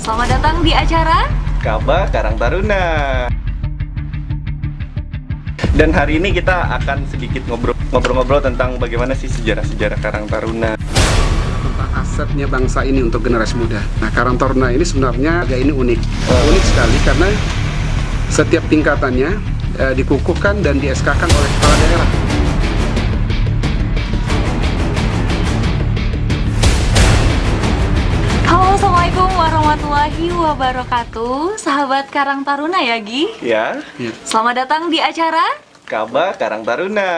Selamat datang di acara Kaba Karang Taruna. Dan hari ini kita akan sedikit ngobrol-ngobrol tentang bagaimana sih sejarah-sejarah Karang Taruna. Tentang asetnya bangsa ini untuk generasi muda. Nah, Karang Taruna ini sebenarnya ini unik. Unik sekali karena setiap tingkatannya dikukuhkan dan di SK-kan oleh kepala daerah. Halo, Assalamualaikum warahmatullahi wabarakatuh. Sahabat Karang Taruna ya, Gi. Ya, Selamat datang di acara Kaba Karang Taruna.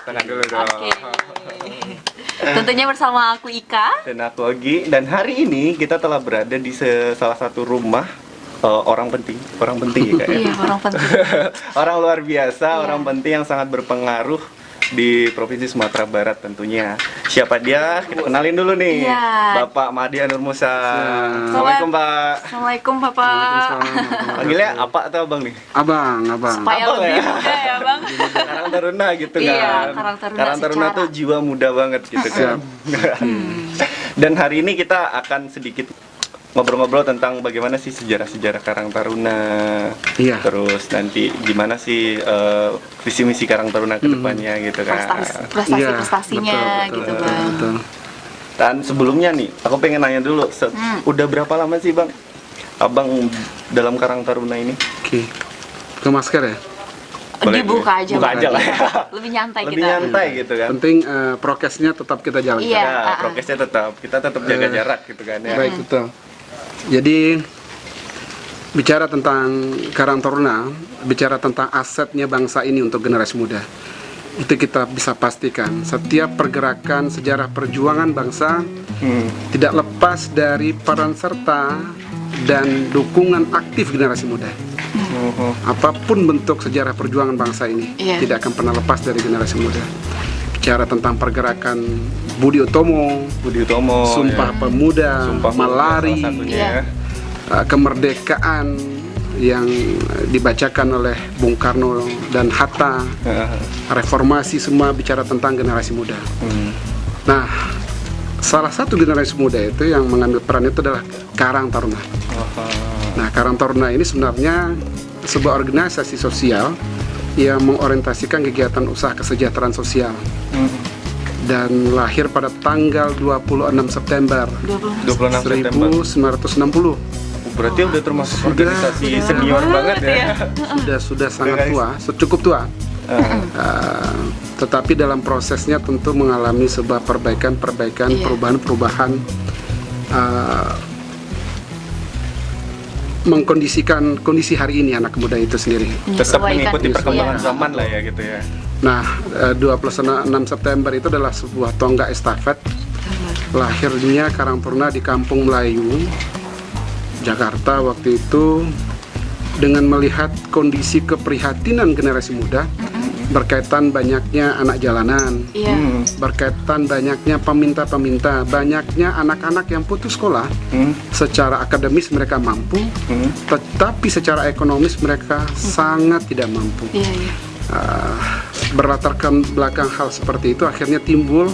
Tangan dulu dong. Oke. Tentunya bersama aku Ika. Dan aku Ogi. Dan hari ini kita telah berada di salah satu rumah orang penting ya, Kak, ya? Iya, orang penting. Orang luar biasa, Iya. orang penting yang sangat berpengaruh di Provinsi Sumatera Barat tentunya. Siapa dia? Kita kenalin dulu nih. Iya. Bapak Mahdi Anur Musa. Assalamualaikum, Pak. Assalamualaikum, Bapak. Panggilnya apa atau Abang nih? Abang. Supaya Abang lebih ya? muda ya, Bang. Karang Taruna gitu kan. Iya, Karang Taruna Karang Taruna secara. tuh jiwa muda banget gitu kan. Dan hari ini kita akan sedikit ngobrol-ngobrol tentang bagaimana sih sejarah-sejarah Karang Taruna. Iya. Terus nanti gimana sih visi misi Karang Taruna ke depannya gitu kan. Prestasi-prestasinya Betul, gitu, betul, Bang. betul. Dan sebelumnya nih, aku pengen nanya dulu, udah berapa lama sih Bang Abang dalam Karang Taruna ini? Oke. Ke masker ya. Boleh, Dibuka aja, buka Bang. aja lah ya. Lebih nyantai Lebih kita. nyantai gitu kan. Penting prokesnya tetap kita jalankan. Iya. Ya, prokesnya kita tetap jaga jarak gitu kan ya. Baik, betul. Jadi bicara tentang Karang Taruna, bicara tentang asetnya bangsa ini untuk generasi muda, itu kita bisa pastikan setiap pergerakan sejarah perjuangan bangsa tidak lepas dari peran serta dan dukungan aktif generasi muda. Apapun bentuk sejarah perjuangan bangsa ini, Iya. tidak akan pernah lepas dari generasi muda. Bicara tentang pergerakan Budi Utomo, Budi Utomo, Sumpah ya. Pemuda, Sumpah Pemuda Malari, salah satunya Iya. ya. kemerdekaan yang dibacakan oleh Bung Karno dan Hatta, reformasi, semua bicara tentang generasi muda. Nah, salah satu generasi muda itu yang mengambil peran itu adalah Karang Taruna. Nah, Karang Taruna ini sebenarnya sebuah organisasi sosial yang mengorientasikan kegiatan usaha kesejahteraan sosial dan lahir pada tanggal 26 September 26. 26 September. 1960. Berarti udah termasuk Sudah. organisasi senior banget ya. Sudah sangat tua, cukup tua. Tetapi dalam prosesnya tentu mengalami sebuah perbaikan, Iya. perubahan mengkondisikan kondisi hari ini anak muda itu sendiri. Tetap Menyesuaikan. mengikuti perkembangan Iya. zaman lah ya gitu ya. Nah, 26 September itu adalah sebuah tonggak estafet lahirnya Karang Taruna di Kampung Melayu, Jakarta waktu itu, dengan melihat kondisi keprihatinan generasi muda berkaitan banyaknya anak jalanan, Iya. berkaitan banyaknya peminta-peminta, banyaknya anak-anak yang putus sekolah. Secara akademis mereka mampu, tetapi secara ekonomis mereka sangat tidak mampu. Iya, iya. Berlatarkan belakang hal seperti itu, akhirnya timbul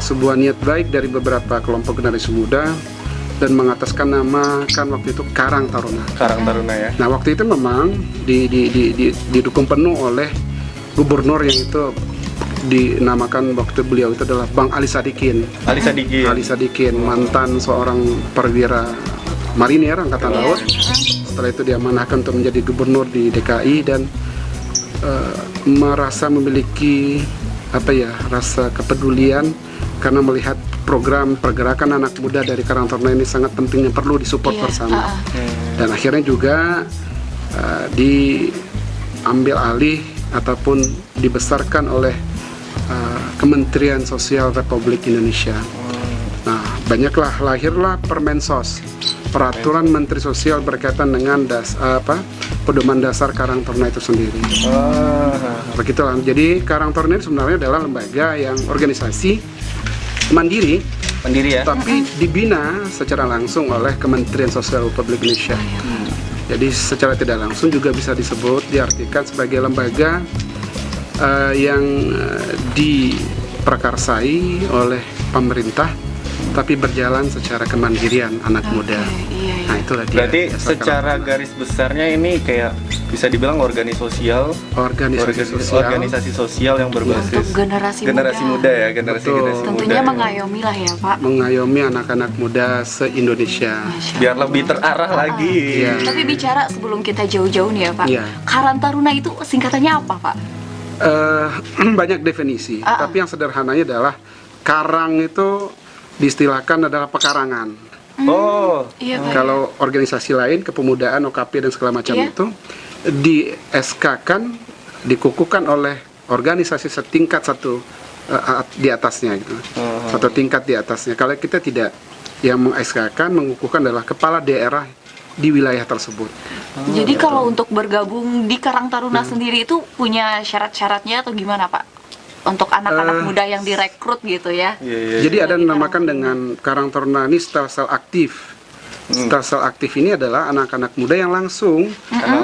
sebuah niat baik dari beberapa kelompok generasi muda dan mengataskan nama kan waktu itu Karang Taruna. Karang Taruna ya. Nah, waktu itu memang didukung penuh oleh gubernur yang itu dinamakan waktu beliau itu adalah Bang Ali Sadikin. Ali Sadikin. Ali Sadikin, mantan seorang perwira marinir Angkatan Laut. Setelah itu diamanahkan untuk menjadi gubernur di DKI dan merasa memiliki rasa kepedulian karena melihat program pergerakan anak muda dari Karang Taruna ini sangat penting yang perlu disupport Iya. bersama. Dan akhirnya juga diambil alih ataupun dibesarkan oleh Kementerian Sosial Republik Indonesia. Nah, lahirlah Permensos, Peraturan Menteri Sosial berkaitan dengan pedoman dasar Karang Taruna itu sendiri. Begitulah. Jadi Karang Taruna ini sebenarnya adalah lembaga yang organisasi mandiri, Pendiri ya. tapi dibina secara langsung oleh Kementerian Sosial Republik Indonesia. Jadi secara tidak langsung juga bisa disebut, diartikan sebagai lembaga yang diprakarsai oleh pemerintah tapi berjalan secara kemandirian anak muda. Iya. Nah, itulah dia. Berarti secara garis besarnya ini kayak bisa dibilang organisasi sosial yang berbasis Untuk generasi muda ya, generasi Betul. Tentunya muda. mengayomi lah ya Pak. Mengayomi anak-anak muda se-Indonesia. Masya Biar Allah. lebih terarah lagi. Iya. Tapi bicara sebelum kita jauh-jauh nih ya Pak, Iya. Karang Taruna itu singkatannya apa Pak? Banyak definisi, Ah. tapi yang sederhananya adalah karang itu diistilahkan adalah pekarangan. Oh, Iya Pak. Kalau organisasi lain, kepemudaan, OKP dan segala macam Iya. itu di SK-kan, dikukuhkan oleh organisasi setingkat satu di atasnya gitu. Satu tingkat di atasnya. Kalau kita tidak, yang meng-SK-kan, mengukuhkan adalah kepala daerah di wilayah tersebut. Jadi kalau untuk bergabung di Karang Taruna sendiri itu punya syarat-syaratnya atau gimana Pak? Untuk anak-anak muda yang direkrut gitu ya? iya. Jadi ada Jadi dinamakan dengan Karang Taruna ini sel-sel aktif. Sel-sel aktif ini adalah anak-anak muda yang langsung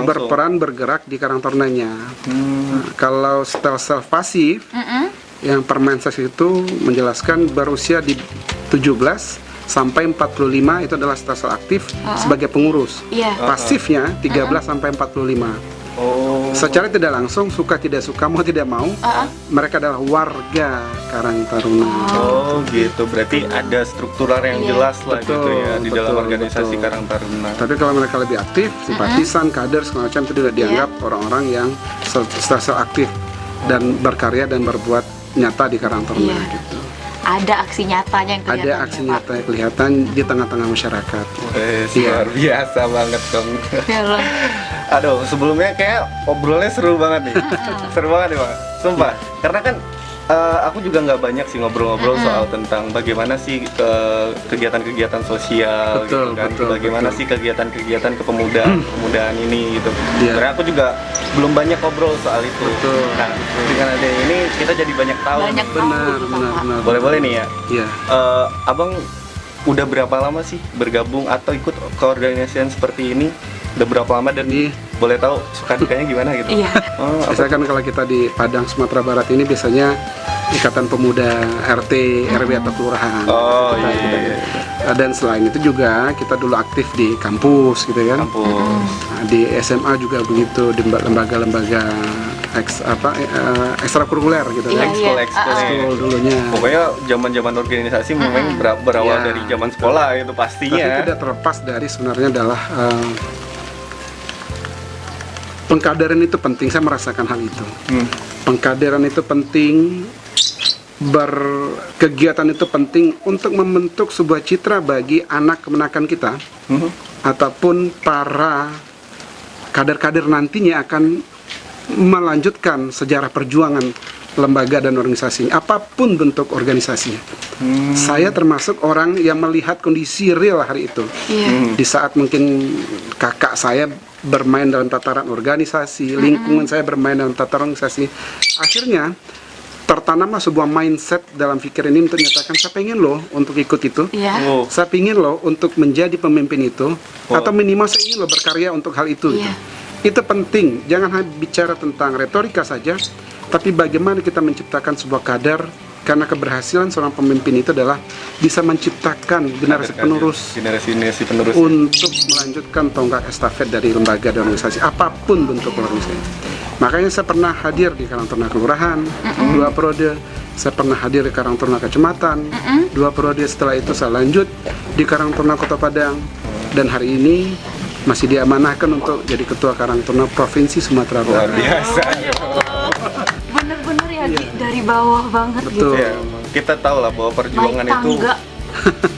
berperan bergerak di Karang Tarunanya. Nah, kalau sel-sel pasif, yang Permenses itu menjelaskan berusia di 17 sampai 45 itu adalah sel-sel aktif sebagai pengurus. Iya. Pasifnya 13 sampai 45. Oh, Secara tidak langsung, suka tidak suka, mau tidak mau, mereka adalah warga Karang Taruna. oh gitu. Berarti ada struktural yang Iya. jelas lah gitu Betul, ya di dalam betul, organisasi betul. Karang Taruna. Tapi kalau mereka lebih aktif, simpatisan, kader, segala macam itu tidak dianggap orang-orang yang sel aktif dan berkarya dan berbuat nyata di Karang Taruna Iya. gitu. Ada aksi nyatanya yang kelihatan. Ada aksi ya, Pak? nyata yang kelihatan di tengah-tengah masyarakat. Iya. Luar biasa banget dong. Ya Allah. Aduh, sebelumnya kayak obrolnya seru banget nih. Seru banget nih, Pak. Sumpah. Karena kan aku juga nggak banyak sih ngobrol-ngobrol soal tentang bagaimana sih kegiatan-kegiatan sosial Betul, gitu kan. betul, Bagaimana betul. sih kegiatan-kegiatan kepemudaan ini gitu. Iya. Sebenarnya aku juga belum banyak ngobrol soal itu. Betul. Nah, dengan ada ini kita jadi banyak tahu. Banyak tahu Benar, kita, benar, Pak. benar. Boleh-boleh nih ya. Iya. Abang udah berapa lama sih bergabung atau ikut keorganisasian seperti ini? Udah berapa lama dan Iya. boleh tahu suka dukanya gimana gitu? Iya. Oh, apa? Biasanya kan kalau kita di Padang, Sumatera Barat ini biasanya Ikatan Pemuda RT, RW atau kelurahan. Oh, Kita- iya, kita- iya, Dan selain itu juga kita dulu aktif di kampus gitu kan. Kampus. Nah, di SMA juga begitu, di lembaga-lembaga ekstrakurikuler gitu Iya, kan. Ekskul, iya. ekskul. Ekskul dulunya. Pokoknya zaman-zaman organisasi memang berawal Iya. dari zaman sekolah itu Tapi pastinya. tidak terlepas dari sebenarnya adalah pengkaderan itu penting. Saya merasakan hal itu. Pengkaderan itu penting, berkegiatan itu penting untuk membentuk sebuah citra bagi anak kemenakan kita ataupun para kader-kader nantinya akan melanjutkan sejarah perjuangan lembaga dan organisasi apapun bentuk organisasinya. Saya termasuk orang yang melihat kondisi real hari itu. Iya. Di saat mungkin kakak saya bermain dalam tataran organisasi, lingkungan saya bermain dalam tataran organisasi, akhirnya tertanamlah sebuah mindset dalam pikiran ini untuk menyatakan saya pengen loh untuk ikut itu. Iya. Oh, Saya ingin loh untuk menjadi pemimpin itu, atau minimal saya ingin loh berkarya untuk hal itu. Iya. Gitu. Itu penting, jangan hanya bicara tentang retorika saja, tapi bagaimana kita menciptakan sebuah kader, karena keberhasilan seorang pemimpin itu adalah bisa menciptakan generasi penerus generasi penerus. untuk melanjutkan tonggak estafet dari lembaga dan organisasi apapun bentuk organisasi. Makanya saya pernah hadir di Karang Taruna Kelurahan 2 periode, saya pernah hadir di Karang Taruna Kecamatan 2 periode, setelah itu saya lanjut di Karang Taruna Kota Padang, dan hari ini masih diamanahkan untuk jadi Ketua Karang Taruna Provinsi Sumatera Luar Barat. biasa. Bener-bener ya Gi, dari bawah banget Betul. gitu. Ya, kita tahu lah bahwa perjuangan Naik itu tangga.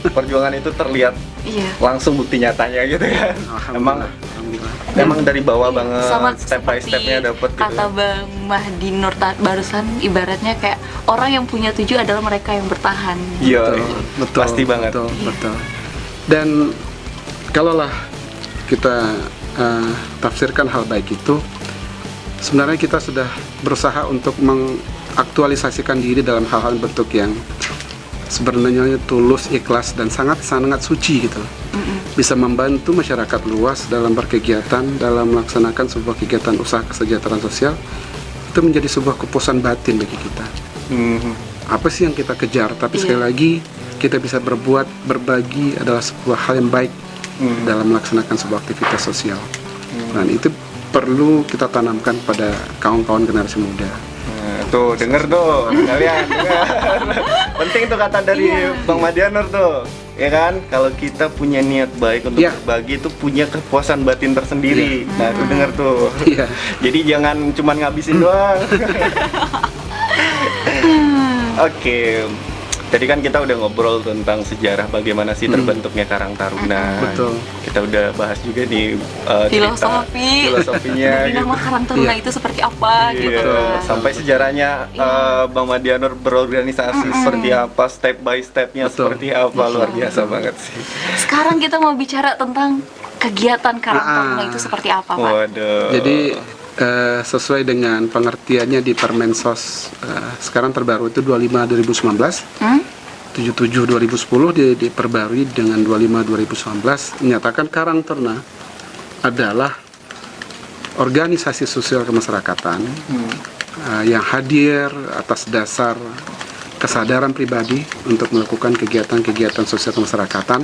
perjuangan itu terlihat Iya. langsung bukti nyatanya gitu kan. Emang Alhamdulillah. emang dari bawah banget Sama step by seperti stepnya dapet gitu. kata Bang Mahdi Nur barusan, ibaratnya kayak orang yang punya tujuan adalah mereka yang bertahan. Iya, Betul, pasti banget. betul, betul. Dan kalaulah kita tafsirkan hal baik itu, sebenarnya kita sudah berusaha untuk mengaktualisasikan diri dalam hal-hal bentuk yang sebenarnya tulus, ikhlas, dan sangat-sangat suci gitu. Bisa membantu masyarakat luas dalam berkegiatan, dalam melaksanakan sebuah kegiatan usaha kesejahteraan sosial, itu menjadi sebuah kepuasan batin bagi kita. Mhm. Apa sih yang kita kejar? Tapi Iya. sekali lagi kita bisa berbagi adalah sebuah hal yang baik dalam melaksanakan sebuah aktivitas sosial. Dan itu perlu kita tanamkan pada kawan-kawan generasi muda. Tuh, denger tuh, kalian dengar. Penting tuh kata dari Bang Madianur tuh, ya kan? Kalau kita punya niat baik untuk berbagi itu punya kepuasan batin tersendiri. Nah, tuh denger tuh. Jadi jangan cuman ngabisin doang. Oke. Tadi kan kita udah ngobrol tentang sejarah bagaimana sih terbentuknya Karang Taruna. Betul. Kita udah bahas juga nih dari filosofinya nama gitu. Karang Taruna itu seperti apa gitu kan. Sampai sejarahnya Bang Madianur berorganisasi seperti apa, step by stepnya seperti apa, luar biasa banget sih. Sekarang kita mau bicara tentang kegiatan Karang Taruna itu seperti apa, Pak? Waduh. Jadi sesuai dengan pengertiannya di Permensos sekarang terbaru itu 25 2019, 77 2010 diperbarui dengan 25 2019 menyatakan Karang Taruna adalah organisasi sosial kemasyarakatan yang hadir atas dasar kesadaran pribadi untuk melakukan kegiatan-kegiatan sosial kemasyarakatan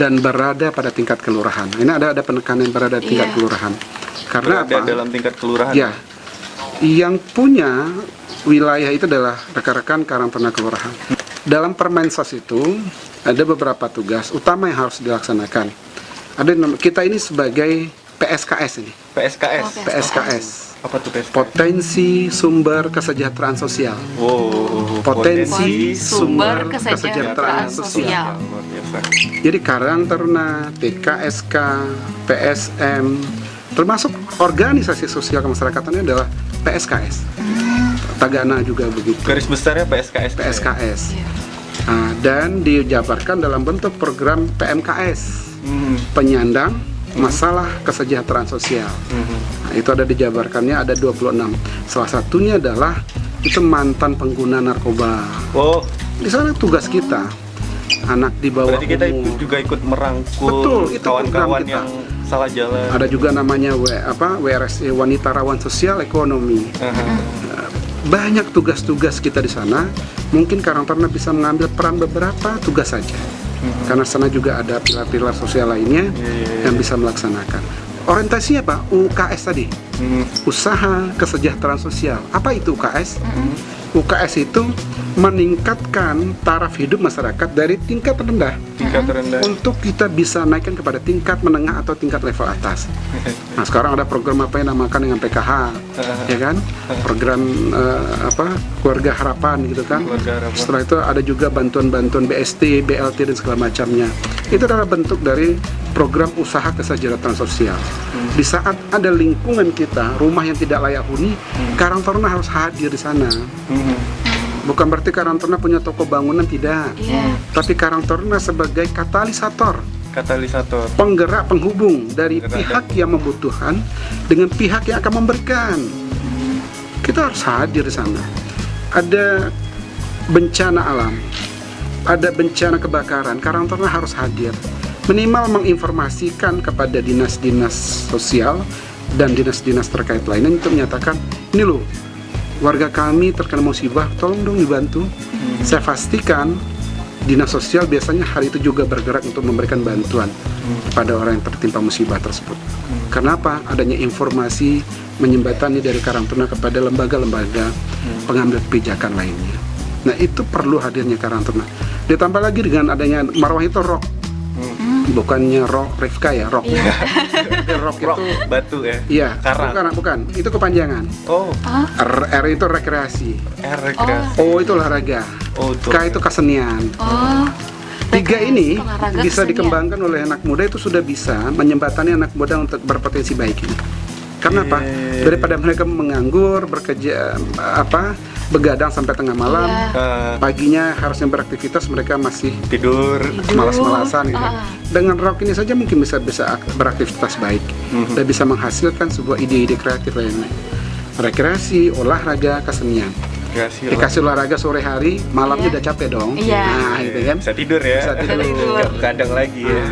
dan berada pada tingkat kelurahan. Ini ada penekanan berada di tingkat kelurahan. Karena berada apa? Dalam tingkat kelurahan. Ya, yang punya wilayah itu adalah rekan-rekan Karang Taruna kelurahan. Dalam Permensos itu ada beberapa tugas utama yang harus dilaksanakan. Kita ini sebagai PSKS ini. PSKS. PSKS. Apa tuh PSKS? Potensi sumber kesejahteraan sosial. Potensi sumber kesejahteraan sosial. Jadi Karang Taruna, TKSK, PSM, termasuk organisasi sosial kemasyarakatan adalah PSKS. Tagana juga begitu. Garis besarnya PSKS. PSKS. Dan dijabarkan dalam bentuk program PMKS, penyandang masalah kesejahteraan sosial. Nah, itu ada dijabarkannya ada 26. Salah satunya adalah itu mantan pengguna narkoba. Di sana tugas kita anak di bawah berarti kita umur. juga ikut merangkul. Betul, itu kawan-kawan program kita. yang salah jalan. Ada juga namanya WRSE, Wanita Rawan Sosial Ekonomi. Banyak tugas-tugas kita di sana. Mungkin Karang Taruna bisa mengambil peran beberapa tugas saja. Karena sana juga ada pilar-pilar sosial lainnya yang bisa melaksanakan. Orientasinya apa? UKS tadi. Usaha Kesejahteraan Sosial. Apa itu UKS? UKS itu meningkatkan taraf hidup masyarakat dari tingkat rendah untuk kita bisa naikkan kepada tingkat menengah atau tingkat level atas. Nah, sekarang ada program apa yang namakan dengan PKH, ya kan? Program Keluarga Harapan gitu kan. Setelah itu ada juga bantuan-bantuan BST, BLT dan segala macamnya. Itu adalah bentuk dari program usaha kesejahteraan sosial. Di saat ada lingkungan kita, rumah yang tidak layak huni, Karang Taruna harus hadir di sana. Bukan berarti Karang Taruna punya toko bangunan, tidak. Tapi Karang Taruna sebagai katalisator, penggerak, penghubung dari pihak yang membutuhkan dengan pihak yang akan memberikan. Kita harus hadir di sana. Ada bencana alam, ada bencana kebakaran, Karang Taruna harus hadir. Minimal menginformasikan kepada dinas-dinas sosial dan dinas-dinas terkait lainnya untuk menyatakan, ini loh, warga kami terkena musibah, tolong dong dibantu. Saya pastikan dinas sosial biasanya hari itu juga bergerak untuk memberikan bantuan kepada orang yang tertimpa musibah tersebut. Kenapa? Adanya informasi menyembatani dari Karang Taruna kepada lembaga-lembaga pengambil kebijakan lainnya. Nah, itu perlu hadirnya Karang Taruna. Ditambah lagi dengan adanya marwah itu rock. Bukannya rock Rifka ya, rock. Rock itu batu ya. Iya, Karang. bukan. Itu kepanjangan. R itu rekreasi. O itu olahraga. K itu kesenian. Tiga ini bisa dikembangkan oleh anak muda, itu sudah bisa menyembatani anak muda untuk berpotensi baik ini. Karena apa? Daripada mereka menganggur, bekerja begadang sampai tengah malam, paginya harusnya beraktivitas, mereka masih tidur, malas-malasan gitu. Dengan rock ini saja mungkin bisa beraktivitas baik dan bisa menghasilkan sebuah ide-ide kreatif lainnya. Rekreasi, olahraga, kesenian. Dikasih olahraga sore hari, malamnya udah capek dong. Nah, gitu kan. Bisa tidur ya. Bisa tidur. Kadang lagi ya.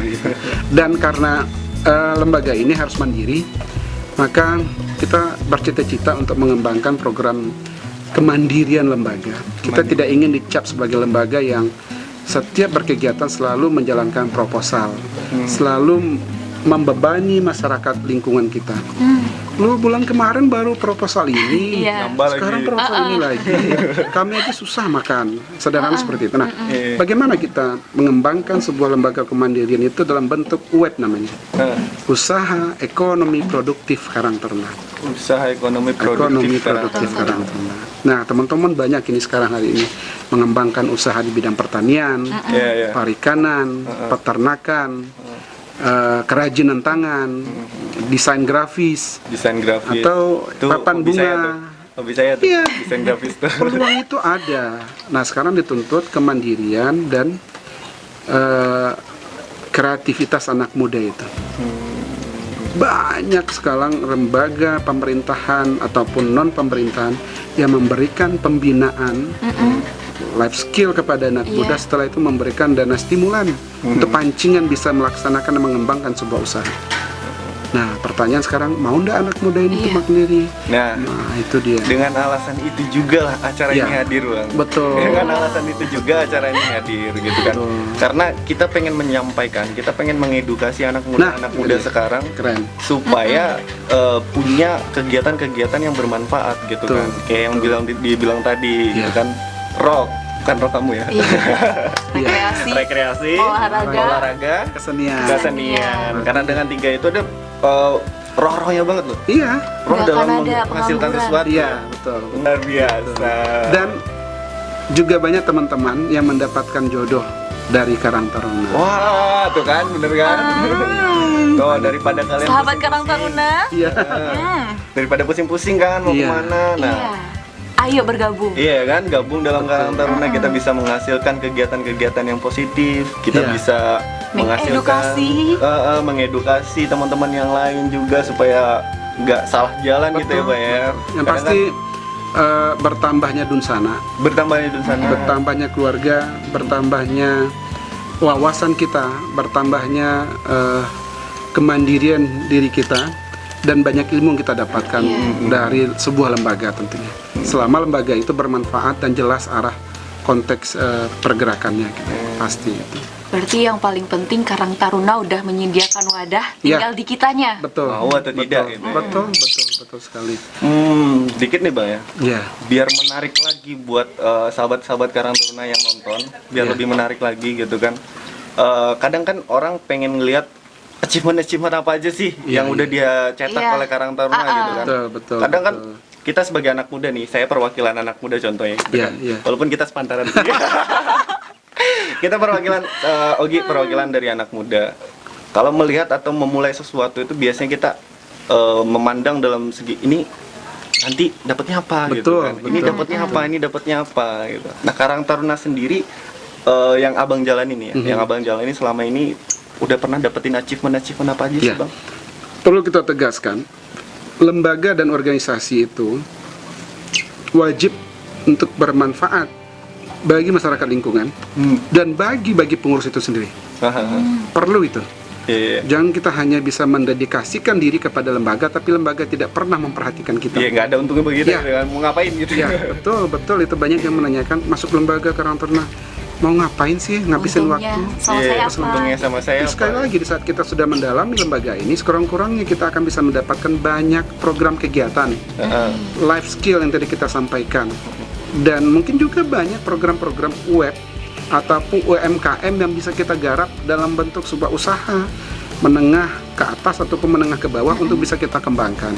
Dan karena lembaga ini harus mandiri, maka kita bercita-cita untuk mengembangkan program kemandirian lembaga. Kita tidak ingin dicap sebagai lembaga yang setiap berkegiatan selalu menjalankan proposal, selalu membebani masyarakat lingkungan kita. Lu bulan kemarin baru proposal ini, Iya. Nambah sekarang lagi. proposal ini lagi. Kami aja susah makan, sederhana seperti itu. Nah, bagaimana kita mengembangkan sebuah lembaga kemandirian itu dalam bentuk web namanya, Nah, Usaha Ekonomi Produktif Karang Taruna. usaha ekonomi Ekonomi produktif sekarang. produktif Karang Taruna. Nah, teman-teman banyak ini sekarang hari ini mengembangkan usaha di bidang pertanian, Iya, iya. perikanan, peternakan, kerajinan tangan, desain grafis, Desain grafis. atau Tuh, papan hobi saya bunga. tuh. Hobi saya tuh, Iya. desain grafis tuh. Peluang itu ada. Nah, sekarang dituntut kemandirian dan kreativitas anak muda itu. Banyak sekarang lembaga pemerintahan ataupun non pemerintahan yang memberikan pembinaan life skill kepada anak muda, setelah itu memberikan dana stimulan untuk pancingan bisa melaksanakan dan mengembangkan sebuah usaha. Nah, pertanyaan sekarang, mau ndak anak muda ini untuk mandiri? Nah, Nah, itu dia. dengan alasan itu juga lah acara ini Iya. hadir, Bang. Betul. Dengan alasan itu juga acara ini hadir gitu kan. Betul. Karena kita pengen menyampaikan, kita pengen mengedukasi anak Nah, muda iya. sekarang Keren. supaya punya kegiatan-kegiatan yang bermanfaat gitu Betul. kan. Kayak yang dibilang tadi gitu Iya. kan. Rock, bukan rock kamu ya. Iya. Rekreasi, Rekreasi, olahraga, Kesenian. kesenian. Karena dengan 3 itu ada roh-rohnya banget loh. Iya. Roh Nggak dalam akan ada menghasilkan pengangguran. sesuatu. Iya, betul. Luar biasa. Dan juga banyak teman-teman yang mendapatkan jodoh dari Karang Taruna. Wah, tuh kan, bener kan? Tuh, daripada kalian sahabat Karang Taruna. Iya. daripada pusing-pusing kan mau Iya. kemana. Nah, Iya. Ayo bergabung. iya kan, gabung dalam Karang Taruna kita bisa menghasilkan kegiatan-kegiatan yang positif. Kita Iya. bisa menghasilkan mengedukasi teman-teman yang lain juga supaya nggak salah jalan gitu ya, Pak ya. Yang Kadang pasti bertambahnya dunsana, kan bertambahnya di sana. bertambahnya keluarga, bertambahnya wawasan kita, bertambahnya kemandirian diri kita, dan banyak ilmu yang kita dapatkan dari sebuah lembaga tentunya. Selama lembaga itu bermanfaat dan jelas arah konteks pergerakannya gitu. Pasti itu. Berarti yang paling penting Karang Taruna udah menyediakan wadah, tinggal di kitanya. Betul. Mau atau tidak, betul, gitu. betul sekali. Dikit nih Bang ya. Ya. Biar menarik lagi buat sahabat-sahabat Karang Taruna yang nonton, biar Iya. lebih menarik lagi gitu kan. Kadang kan orang pengen ngelihat achievement apa aja sih Iya, yang udah dia cetak Iya. oleh Karang Taruna gitu kan. Betul. Kadang kan betul. kita sebagai anak muda nih, saya perwakilan anak muda contohnya gitu Iya, kan. iya. Walaupun kita sepantaran. Kita perwakilan Ogi perwakilan dari anak muda. Kalau melihat atau memulai sesuatu itu biasanya kita memandang dalam segi ini nanti dapatnya apa gitu Betul, kan. Ini betul. dapatnya apa, ini dapatnya apa gitu. Nah, Karang Taruna sendiri yang Abang jalanin ya, yang Abang jalanin selama ini udah pernah dapetin achievement apa aja sih, Iya. Bang? Perlu kita tegaskan, lembaga dan organisasi itu wajib untuk bermanfaat bagi masyarakat lingkungan dan bagi pengurus itu sendiri. Perlu itu. Iya. Jangan kita hanya bisa mendedikasikan diri kepada lembaga, tapi lembaga tidak pernah memperhatikan kita. Iya, nggak ada untungnya begitu Iya. gitu kan. Mau ngapain gitu Ya, betul itu banyak yang menanyakan masuk lembaga Karang Taruna mau ngapain sih, ngabisin Untungnya waktu. sama Iya, saya apa? untungnya sama saya Tapi sekali apa? lagi di saat kita sudah mendalami lembaga ini, sekurang-kurangnya kita akan bisa mendapatkan banyak program kegiatan, Heeh. life skill yang tadi kita sampaikan, dan mungkin juga banyak program-program web ataupun UMKM yang bisa kita garap dalam bentuk sebuah usaha menengah ke atas ataupun menengah ke bawah untuk bisa kita kembangkan.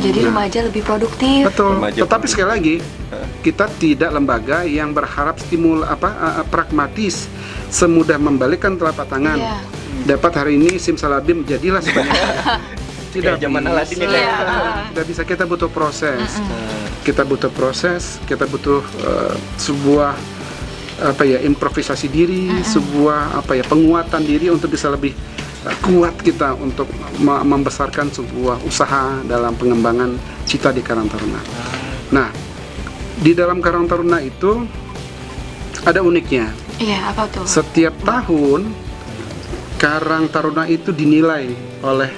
Jadi remaja lebih produktif. Betul. Remaja Tetapi sekali lagi kita tidak lembaga yang berharap pragmatis, semudah membalikkan telapak tangan. Iya. Dapat hari ini simsalabim jadilah sebanyak Kayak zaman Aladin ya, Iya. Tidak bisa, kita butuh proses. Kita butuh proses, kita butuh sebuah improvisasi diri, sebuah penguatan diri untuk bisa lebih kuat kita untuk membesarkan sebuah usaha dalam pengembangan cita di Karang Taruna. Nah, di dalam Karang Taruna itu ada uniknya. Iya, apa tuh? Setiap tahun Karang Taruna itu dinilai oleh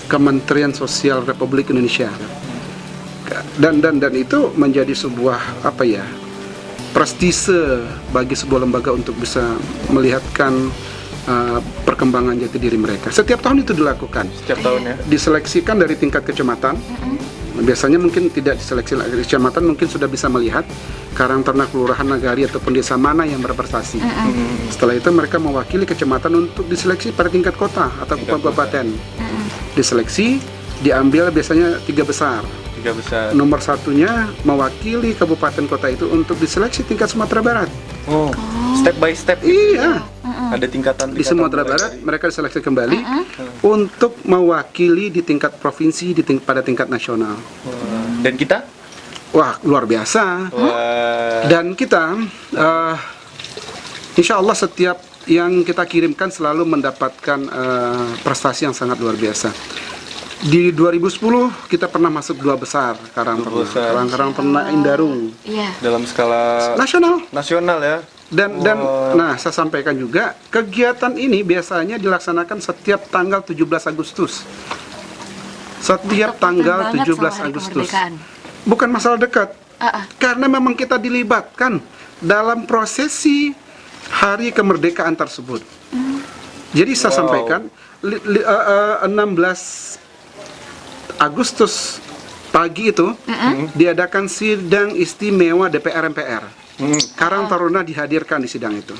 Kementerian Sosial Republik Indonesia. Dan itu menjadi sebuah prestise bagi sebuah lembaga untuk bisa melihatkan perkembangan jati diri mereka. Setiap tahun itu dilakukan. Setiap tahunnya. Diseleksikan dari tingkat kecamatan. Biasanya mungkin tidak diseleksi dari kecamatan, mungkin sudah bisa melihat karang taruna, kelurahan, nagari ataupun desa mana yang berprestasi. Setelah itu mereka mewakili kecamatan untuk diseleksi pada tingkat kota atau kabupaten. Diseleksi, diambil biasanya 3 besar. 3 besar. Nomor satunya mewakili kabupaten kota itu untuk diseleksi tingkat Sumatera Barat. Oh, step by step. Iya. Ada tingkatan. Di Sumatera Barat mereka diseleksi kembali untuk mewakili di tingkat provinsi, pada tingkat nasional. Dan kita? Wah, luar biasa. Wah. Dan kita, insya Allah setiap yang kita kirimkan selalu mendapatkan prestasi yang sangat luar biasa. Di 2010 kita pernah masuk 2 besar karang taruna Indarung. Iya. Dalam skala Nasional ya. dan nah saya sampaikan juga kegiatan ini biasanya dilaksanakan setiap tanggal 17 Agustus. Setiap tanggal 17 Agustus. Bukan masalah dekat. Karena memang kita dilibatkan dalam prosesi hari kemerdekaan tersebut. Jadi saya sampaikan 16 Agustus pagi itu diadakan sidang istimewa DPR MPR. Karang Taruna dihadirkan di sidang itu.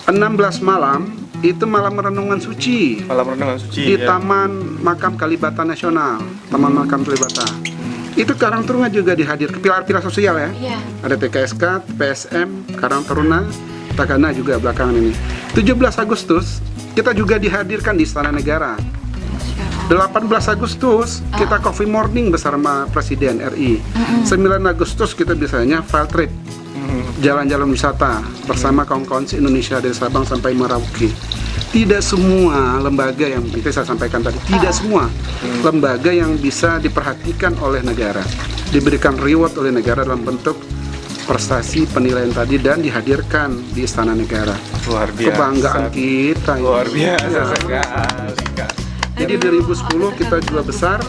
16 malam itu malam renungan suci. Malam renungan suci. Di Taman Makam Kalibata Nasional, Taman Makam Kalibata. Itu Karang Taruna juga dihadir ke pilar-pilar sosial ya. Iya. Ada TKSK, PSM, Karang Taruna, Tagana juga belakangan ini. 17 Agustus kita juga dihadirkan di Istana Negara. 18 Agustus kita coffee morning bersama Presiden RI. 9 Agustus kita biasanya field trip, jalan-jalan wisata bersama kawan-kawan Indonesia dari Sabang sampai Merauke. Tidak semua lembaga yang itu saya sampaikan tadi, tidak semua lembaga yang bisa diperhatikan oleh negara, diberikan reward oleh negara dalam bentuk prestasi penilaian tadi dan dihadirkan di Istana Negara. Luar biasa. Kebanggaan kita. Luar biasa Ya. sekali, Kak. Jadi 2010 kita 2 besar,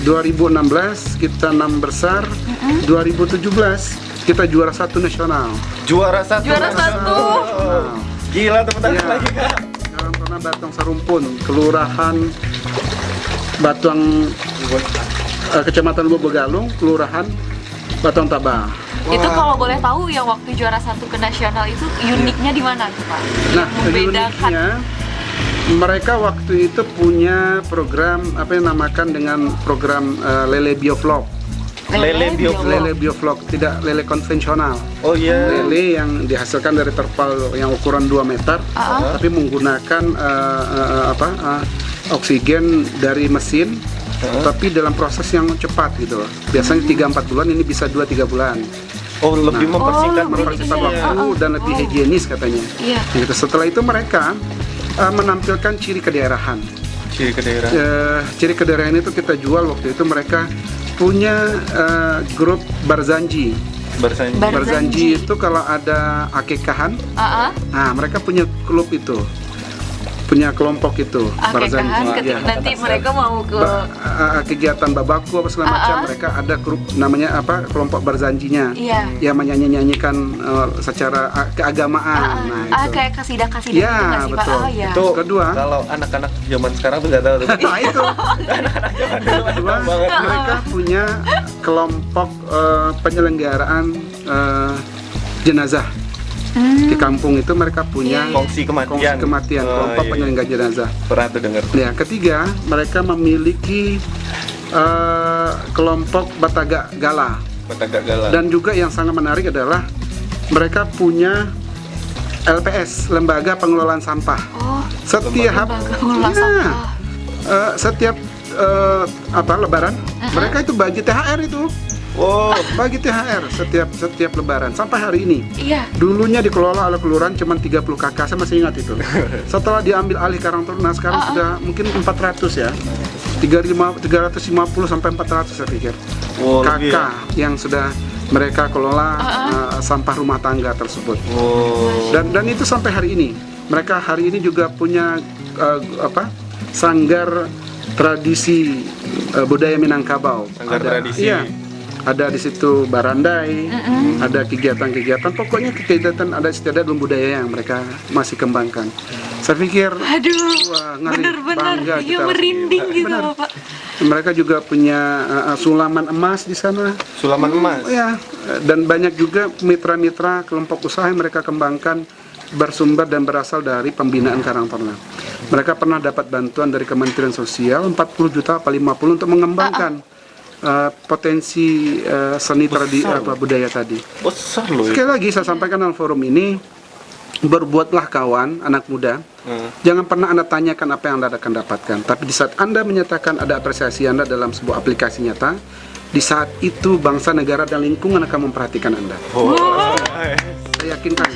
2016 kita 6 besar, 2017 kita juara 1 nasional. Juara 1. Juara 1. Gila, tepuk tangan Ya. lagi, Kak. Karang Taruna Batuang Sarumpun, Kelurahan Batuang, Kecamatan Bobogalung, Kelurahan Batuang Tabah. Itu kalau boleh tahu yang waktu juara 1 ke nasional itu uniknya di mana tuh Pak? Nah, Yang membedakan. uniknya mereka waktu itu punya program apa yang namakan dengan program lele bioflok. Lele bioflok. Lele bioflok, tidak lele konvensional. Oh iya. Lele yang dihasilkan dari terpal yang ukuran 2 meter, tapi menggunakan oksigen dari mesin, tapi dalam proses yang cepat gitu loh. Biasanya 3-4 bulan, ini bisa 2-3 bulan. Oh, lebih mempersingkat Mempersingkat waktu dan lebih higienis katanya. Iya. Gitu. Setelah itu mereka menampilkan ciri kedaerahan. Ciri ke daerah. Ciri kedaerahan itu kita jual waktu itu. Mereka punya grup Barzanji. Bersanji. Barzanji itu kalau ada akekahan, nah mereka punya klub itu, punya kelompok itu. Akekahan Barzanji. ketika Ya. nanti mereka mau ke Kegiatan babaku apa segala macam, mereka ada grup namanya apa, kelompok Barzanjinya. Iya. Yang menyanyi-nyanyikan secara keagamaan. Nah, itu. kayak kasidah-kasidah Ya, gitu nggak sih Pak? betul. Oh ya. Itu Kedua. kalau anak-anak zaman sekarang tuh nggak tahu tuh. Nah itu. Kedua, banget. mereka punya kelompok penyelenggaraan jenazah. Di kampung itu mereka punya Kongsi kematian. kelompok iya. penyelenggara jenazah. Pernah tuh dengar. Ya, ketiga, mereka memiliki kelompok Bataga Gala. Kota Gagala. Dan juga yang sangat menarik adalah mereka punya LPS, Lembaga Pengelolaan Sampah. Oh, Setiap lembaga pengelola ya, sampah. setiap Lebaran, mereka itu bagi THR itu. Wow. Bagi THR setiap Lebaran sampai hari ini. Iya. Dulunya dikelola oleh kelurahan cuma 30 kakak, saya masih ingat itu. Setelah diambil alih Karang Taruna, sekarang sudah mungkin 400 ya. 350 sampai 400 saya pikir. Wow, Kakak yang sudah mereka kelola sampah rumah tangga tersebut. Wow. Dan itu sampai hari ini. Mereka hari ini juga punya sanggar tradisi budaya Minangkabau. Sanggar tradisi. Iya. ada di situ barandai, ada kegiatan-kegiatan, pokoknya kegiatan adat istiadat dan budaya yang mereka masih kembangkan. Saya pikir, Aduh, wah, ngeri, bener-bener bangga iya kita merinding gitu Benar. Bapak. Mereka juga punya sulaman emas di sana. Sulaman emas. Ya, dan banyak juga mitra-mitra kelompok usaha yang mereka kembangkan bersumber dan berasal dari pembinaan Karang Taruna. Mereka pernah dapat bantuan dari Kementerian Sosial 40 juta apa 50 untuk mengembangkan potensi seni budaya tadi. Besar loh. Sekali lagi saya sampaikan dalam forum ini, berbuatlah kawan, anak muda. Jangan pernah Anda tanyakan apa yang Anda akan dapatkan. Tapi di saat Anda menyatakan ada apresiasi Anda dalam sebuah aplikasi nyata, di saat itu bangsa, negara, dan lingkungan akan memperhatikan Anda. Saya yakinkan,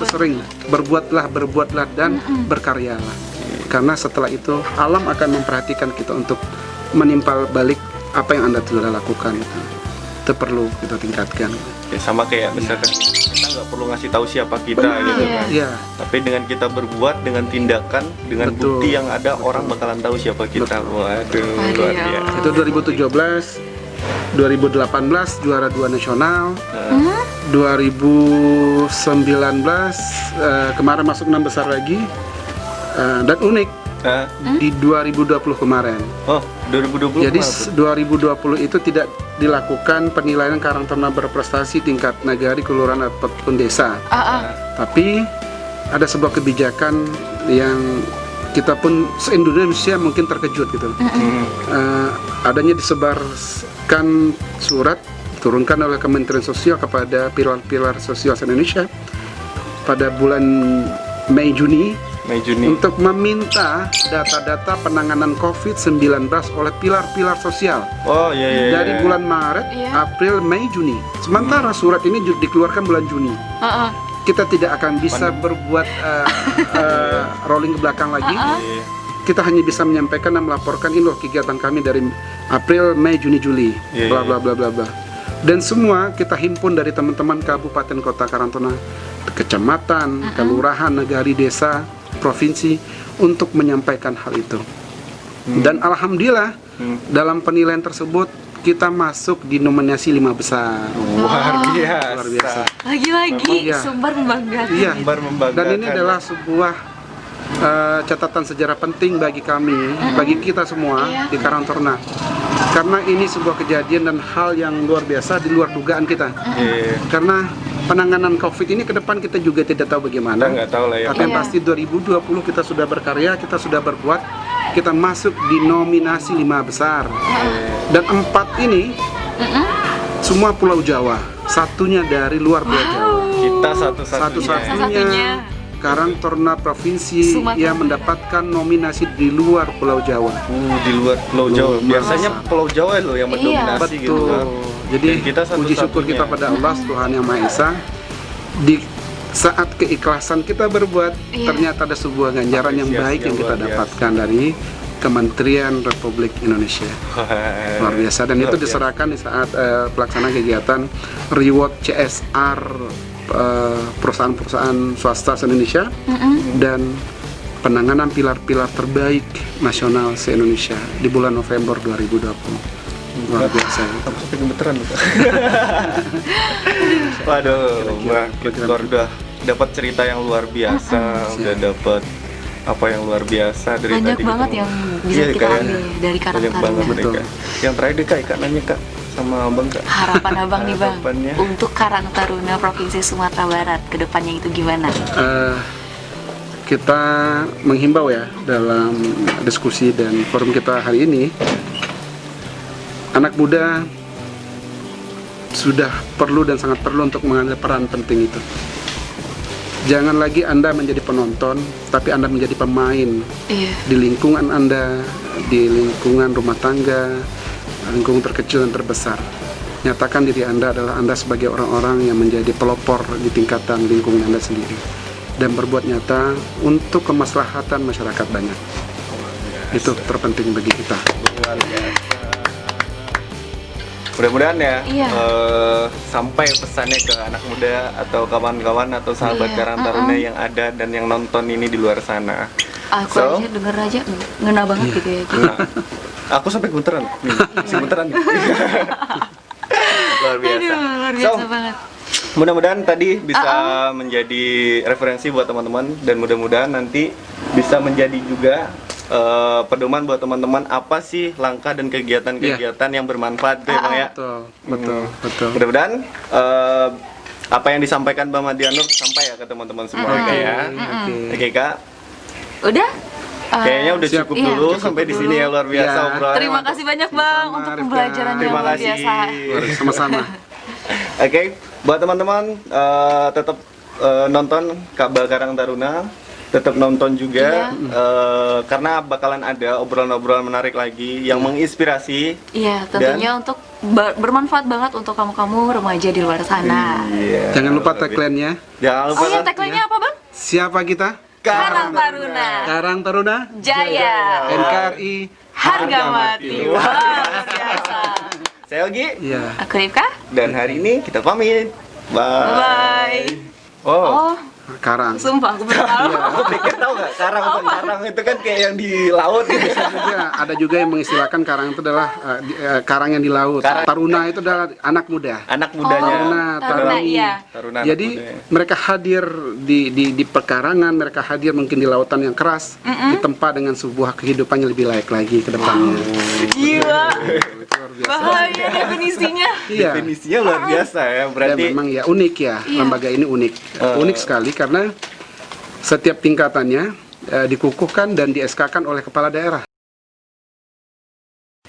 sering berbuatlah dan berkaryalah. Karena setelah itu alam akan memperhatikan kita untuk menimpal balik apa yang Anda sudah lakukan. Itu perlu kita tingkatkan. Ya, sama kayak misalkan kita nggak perlu ngasih tahu siapa kita gitu kan. Ya, Tapi dengan kita berbuat, dengan tindakan, dengan Betul. bukti yang ada, orang bakalan tahu siapa kita. Waduh, luar biasa. itu 2017, 2018 juara 2 nasional, 2019 kemarin masuk 6 besar lagi, dan unik Hah? di 2020 kemarin. Oh, 2020 Jadi kenapa? 2020 itu tidak dilakukan penilaian Karang Taruna berprestasi tingkat nagari, kelurahan ataupun desa. Tapi ada sebuah kebijakan yang kita pun se-Indonesia mungkin terkejut gitu. Adanya disebarkan surat turunkan oleh Kementerian Sosial kepada pilar-pilar sosial se-Indonesia pada bulan Mei Juni untuk meminta data-data penanganan COVID-19 oleh pilar-pilar sosial. Oh iya. Dari bulan Maret, April, Mei, Juni. Sementara surat ini dikeluarkan bulan Juni. Kita tidak akan bisa berbuat rolling ke belakang lagi. Kita hanya bisa menyampaikan dan melaporkan ini loh kegiatan kami dari April, Mei, Juni, Juli, bla bla bla bla bla. Dan semua kita himpun dari teman-teman kabupaten kota Karang Taruna, kecamatan, kelurahan, nagari, desa, provinsi untuk menyampaikan hal itu. Dan alhamdulillah dalam penilaian tersebut kita masuk di nominasi 5 besar. Luar biasa. Luar biasa. Lagi-lagi Memang, ya. sumber membanggakan. Iya. Sumber membanggakan. Dan ini adalah sebuah catatan sejarah penting bagi kami, bagi kita semua di Karang Taruna. Karena ini sebuah kejadian dan hal yang luar biasa di luar dugaan kita. Karena penanganan COVID ini ke depan kita juga tidak tahu bagaimana. Kita nggak tahu lah ya. Tapi yang pasti 2020 kita sudah berkarya, kita sudah berbuat, kita masuk di nominasi 5 besar. Dan 4 ini semua Pulau Jawa, satunya dari luar Pulau Jawa. Kita satu-satunya. Satu-satunya Karang Taruna provinsi Sumatera. yang mendapatkan nominasi di luar Pulau Jawa. Di luar Pulau Jawa. Biasanya Pulau Jawa loh yang mendominasi gitu. Betul. Jadi Dan kita puji syukur satu-satunya. kita pada Allah Tuhan Yang Maha Esa. Di saat keikhlasan kita berbuat, ternyata ada sebuah ganjaran yang baik yang kita dapatkan dari Kementerian Republik Indonesia. Luar biasa. Dan itu diserahkan di saat pelaksanaan kegiatan Reward CSR perusahaan-perusahaan swasta se-Indonesia dan penanganan pilar-pilar terbaik nasional se-Indonesia di bulan November 2020. Luar biasa. Aku sampai gemeteran loh. Waduh, Mbak, kita udah dapat cerita yang luar biasa, udah dapat apa yang luar biasa dari Banyak tadi banget ketemu. yang bisa Iya, kita Kak, ambil dari Karang banyak banget Taruna. nih, Kak. Yang terakhir deh Kak nanya Kak sama Abang Kak. Harapan abang nih bang, Harapannya. untuk Karang Taruna Provinsi Sumatera Barat kedepannya itu gimana? Kita menghimbau ya dalam diskusi dan forum kita hari ini, anak muda sudah perlu dan sangat perlu untuk mengambil peran penting itu. Jangan lagi Anda menjadi penonton, tapi Anda menjadi pemain di lingkungan Anda, di lingkungan rumah tangga, lingkungan terkecil dan terbesar. Nyatakan diri Anda adalah Anda sebagai orang-orang yang menjadi pelopor di tingkatan lingkungan Anda sendiri dan berbuat nyata untuk kemaslahatan masyarakat banyak. Itu terpenting bagi kita. Mudah-mudahan ya Iya. sampai pesannya ke anak muda atau kawan-kawan atau sahabat Iya, Karang Taruna yang ada dan yang nonton ini di luar sana. Aku aja denger aja ngena banget gitu ya. Nah, aku sampai gemeteran nih, si gemeteran nih. Luar biasa. Aduh, luar biasa banget. Mudah-mudahan tadi bisa menjadi referensi buat teman-teman dan mudah-mudahan nanti bisa menjadi juga pedoman buat teman-teman apa sih langkah dan kegiatan-kegiatan yang bermanfaat gitu ya Bang ya. Betul. Mudah-mudahan apa yang disampaikan Bang Madianur sampai ya ke teman-teman semua ya. Oke Kak. Udah? Kayaknya udah Iya, cukup dulu cukup sampai di sini ya, luar biasa Iya. obrolannya. Terima kasih banyak Bang Sama-sama, untuk Rifka. pembelajaran yang Terima luar kasih. biasa. Sama-sama. Oke, buat teman-teman tetap nonton Ka'bah Karang Taruna, tetap nonton juga karena bakalan ada obrolan-obrolan menarik lagi yang menginspirasi. Iya, tentunya untuk bermanfaat banget untuk kamu-kamu remaja di luar sana. Iya. Jangan lupa tagline-nya. Jangan lupa Oh iya, kan? tagline-nya apa Bang? Siapa kita? Karang Taruna Karang Taruna Jaya, NKRI harga mati. Wah, luar biasa. Saya Ogi Iya. Aku Rifka. dan hari ini kita pamit. Bye. Bye. Oh. Oh, Karang. sumpah aku baru tahu. Aku pikir tahu nggak karang itu kan kayak yang di laut gitu. Ada juga yang mengistilahkan karang itu adalah karang yang di laut. Karang. Taruna itu adalah anak muda. Anak mudanya. Taruna, iya. Taruna anak Jadi mudanya. mereka hadir di perkarangan, mereka hadir mungkin di lautan yang keras, ditempa dengan sebuah kehidupan yang lebih layak lagi ke depannya. Gila. Itu luar biasa. Bahaya definisinya. Iya. Definisinya luar biasa ya. Dan Berarti memang ya unik ya, lembaga ini unik. Unik sekali karena setiap tingkatannya dikukuhkan dan di SK-kan oleh kepala daerah.